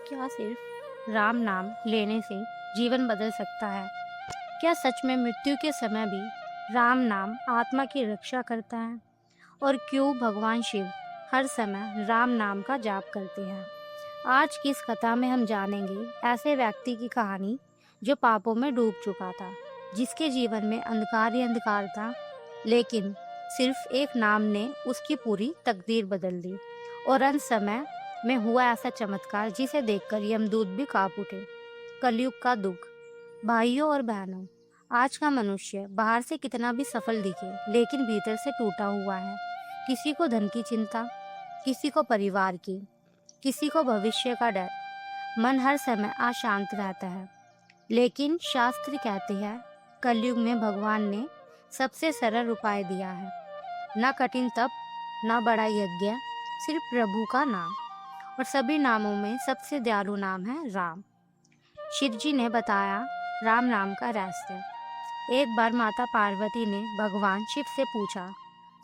क्या सिर्फ राम नाम लेने से जीवन बदल सकता है? क्या सच में मृत्यु के समय भी राम नाम आत्मा की रक्षा करता है? और क्यों भगवान शिव हर समय राम नाम का जाप करते हैं? आज की इस कथा में हम जानेंगे ऐसे व्यक्ति की कहानी जो पापों में डूब चुका था, जिसके जीवन में अंधकार ही अंधकार था, लेकिन सिर्फ एक नाम ने उसकी पूरी तकदीर बदल दी। और अंत समय में हुआ ऐसा चमत्कार जिसे देखकर यमदूत भी कांप उठे। कलयुग का दुख। भाइयों और बहनों, आज का मनुष्य बाहर से कितना भी सफल दिखे, लेकिन भीतर से टूटा हुआ है। किसी को धन की चिंता, किसी को परिवार की, किसी को भविष्य का डर। मन हर समय अशांत रहता है। लेकिन शास्त्र कहते हैं, कलयुग में भगवान ने सबसे सरल उपाय दिया है। न कठिन तप, न बड़ा यज्ञ, सिर्फ प्रभु का नाम। और सभी नामों में सबसे दयालु नाम है राम। शिव जी ने बताया राम नाम का रहस्य। एक बार माता पार्वती ने भगवान शिव से पूछा,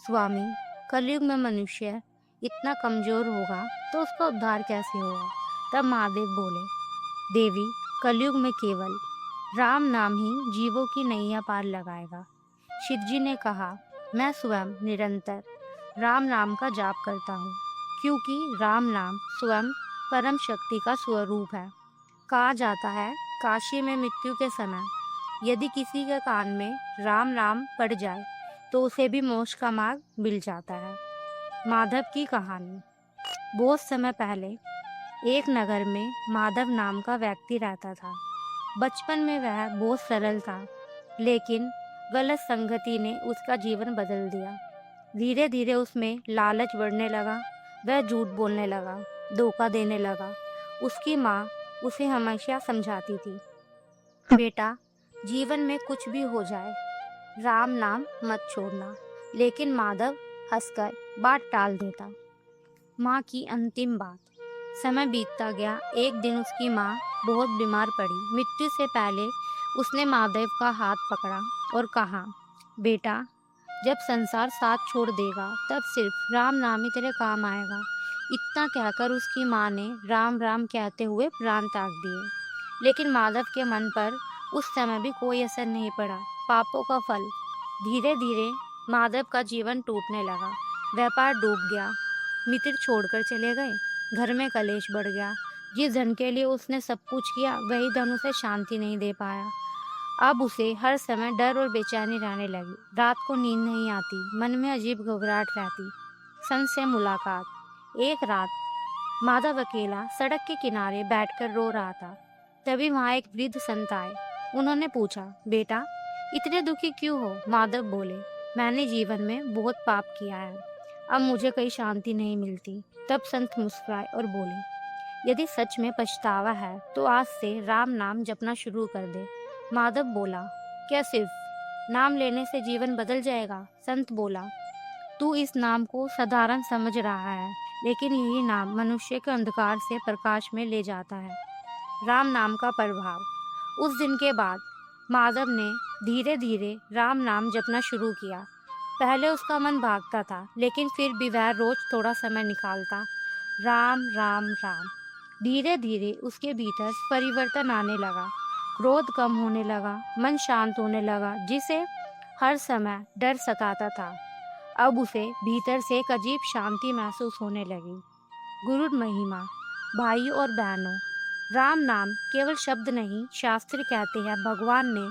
स्वामी, कलयुग में मनुष्य इतना कमजोर होगा तो उसका उद्धार कैसे होगा? तब महादेव बोले, देवी, कलयुग में केवल राम नाम ही जीवों की नैया पार लगाएगा। शिव जी ने कहा, मैं स्वयं निरंतर राम नाम का जाप करता हूँ, क्योंकि राम नाम स्वयं परम शक्ति का स्वरूप है। कहा जाता है, काशी में मृत्यु के समय यदि किसी के कान में राम नाम पड़ जाए तो उसे भी मोक्ष का मार्ग मिल जाता है। माधव की कहानी। बहुत समय पहले एक नगर में माधव नाम का व्यक्ति रहता था। बचपन में वह बहुत सरल था, लेकिन गलत संगति ने उसका जीवन बदल दिया। धीरे धीरे उसमें लालच बढ़ने लगा। वह झूठ बोलने लगा, धोखा देने लगा। उसकी माँ उसे हमेशा समझाती थी, बेटा, जीवन में कुछ भी हो जाए, राम नाम मत छोड़ना। लेकिन माधव हंसकर बात टाल देता। माँ की अंतिम बात। समय बीतता गया। एक दिन उसकी माँ बहुत बीमार पड़ी। मृत्यु से पहले उसने माधव का हाथ पकड़ा और कहा, बेटा, जब संसार साथ छोड़ देगा तब सिर्फ राम नाम ही तेरे काम आएगा। इतना कहकर उसकी माँ ने राम राम कहते हुए प्राण त्याग दिए। लेकिन माधव के मन पर उस समय भी कोई असर नहीं पड़ा। पापों का फल। धीरे धीरे माधव का जीवन टूटने लगा। व्यापार डूब गया। मित्र छोड़कर चले गए। घर में कलेश बढ़ गया। जिस धन के लिए उसने सब कुछ किया, वही धन उसे शांति नहीं दे पाया। अब उसे हर समय डर और बेचैनी रहने लगी। रात को नींद नहीं आती, मन में अजीब घबराहट रहती। संत से मुलाकात। एक रात माधव अकेला सड़क के किनारे बैठकर रो रहा था। तभी वहां एक वृद्ध संत आए। उन्होंने पूछा, बेटा, इतने दुखी क्यों हो? माधव बोले, मैंने जीवन में बहुत पाप किया है, अब मुझे कहीं शांति नहीं मिलती। तब संत मुस्कुराए और बोले, यदि सच में पछतावा है तो आज से राम नाम जपना शुरू कर दे। माधव बोला, क्या सिर्फ नाम लेने से जीवन बदल जाएगा? संत बोला, तू इस नाम को साधारण समझ रहा है, लेकिन यही नाम मनुष्य के अंधकार से प्रकाश में ले जाता है। राम नाम का प्रभाव। उस दिन के बाद माधव ने धीरे धीरे राम नाम जपना शुरू किया। पहले उसका मन भागता था, लेकिन फिर भी वह रोज थोड़ा समय निकालता। राम राम राम। धीरे धीरे उसके भीतर परिवर्तन आने लगा। क्रोध कम होने लगा, मन शांत होने लगा। जिसे हर समय डर सताता था, अब उसे भीतर से एक अजीब शांति महसूस होने लगी। गुरु महिमा। भाइयों और बहनों, राम नाम केवल शब्द नहीं, शास्त्र कहते हैं भगवान ने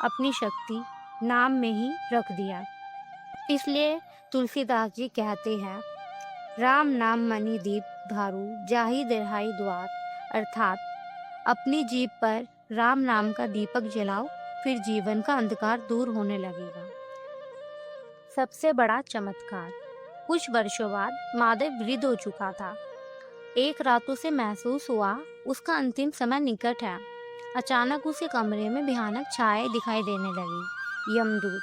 अपनी शक्ति नाम में ही रख दिया। इसलिए तुलसीदास जी कहते हैं, राम नाम मणि दीप धारू, जाहि दरहाई द्वार। अर्थात अपनी जीभ पर राम नाम का दीपक जलाओ, फिर जीवन का अंधकार दूर होने लगेगा। सबसे बड़ा चमत्कार। कुछ वर्षों बाद माधव वृद्ध हो चुका था। एक रात उसे महसूस हुआ उसका अंतिम समय निकट है। अचानक उसे कमरे में भयानक छायाएं दिखाई देने लगी। यमदूत।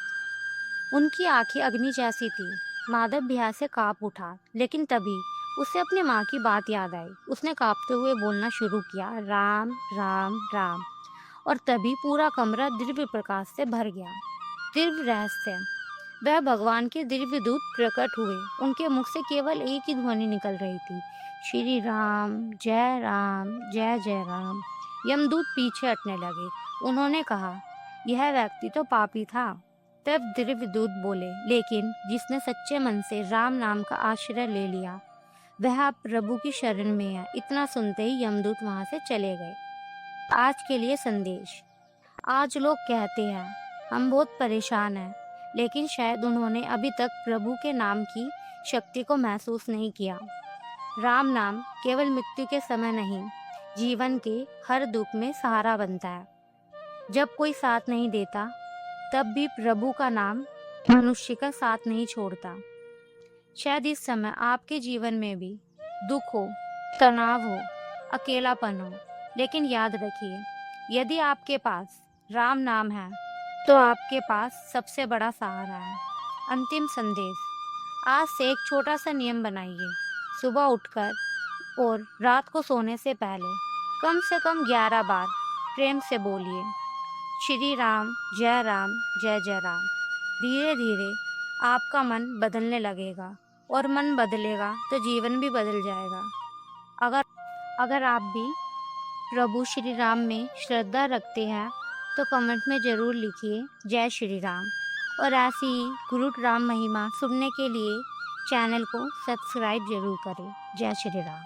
उनकी आंखें अग्नि जैसी थी। माधव भय से कांप उठा, लेकिन तभी उसे अपनी माँ की बात याद आई। उसने कांपते हुए बोलना शुरू किया, राम राम राम। और तभी पूरा कमरा दिव्य प्रकाश से भर गया। दिव्य रहस्य। वह भगवान के दिव्य दूत प्रकट हुए। उनके मुख से केवल एक ही ध्वनि निकल रही थी, श्री राम जय जय राम। यमदूत पीछे हटने लगे। उन्होंने कहा, यह व्यक्ति तो पापी था। तब दिव्य दूत बोले, लेकिन जिसने सच्चे मन से राम नाम का आश्रय ले लिया वह अब प्रभु की शरण में है। इतना सुनते ही यमदूत वहां से चले गए। आज के लिए संदेश। आज लोग कहते हैं हम बहुत परेशान हैं, लेकिन शायद उन्होंने अभी तक प्रभु के नाम की शक्ति को महसूस नहीं किया। राम नाम केवल मृत्यु के समय नहीं, जीवन के हर दुख में सहारा बनता है। जब कोई साथ नहीं देता, तब भी प्रभु का नाम मनुष्य का साथ नहीं छोड़ता। शायद इस समय आपके जीवन में भी दुख हो, तनाव हो, अकेलापन हो, लेकिन याद रखिए, यदि आपके पास राम नाम है तो आपके पास सबसे बड़ा सहारा है। अंतिम संदेश। आज से एक छोटा सा नियम बनाइए। सुबह उठकर और रात को सोने से पहले कम से कम 11 बार प्रेम से बोलिए, श्री राम जय जय राम। धीरे धीरे आपका मन बदलने लगेगा और मन बदलेगा तो जीवन भी बदल जाएगा। अगर अगर आप भी प्रभु श्री राम में श्रद्धा रखते हैं तो कमेंट में ज़रूर लिखिए जय श्री राम। और ऐसी ही गुरु राम महिमा सुनने के लिए चैनल को सब्सक्राइब जरूर करें। जय श्री राम।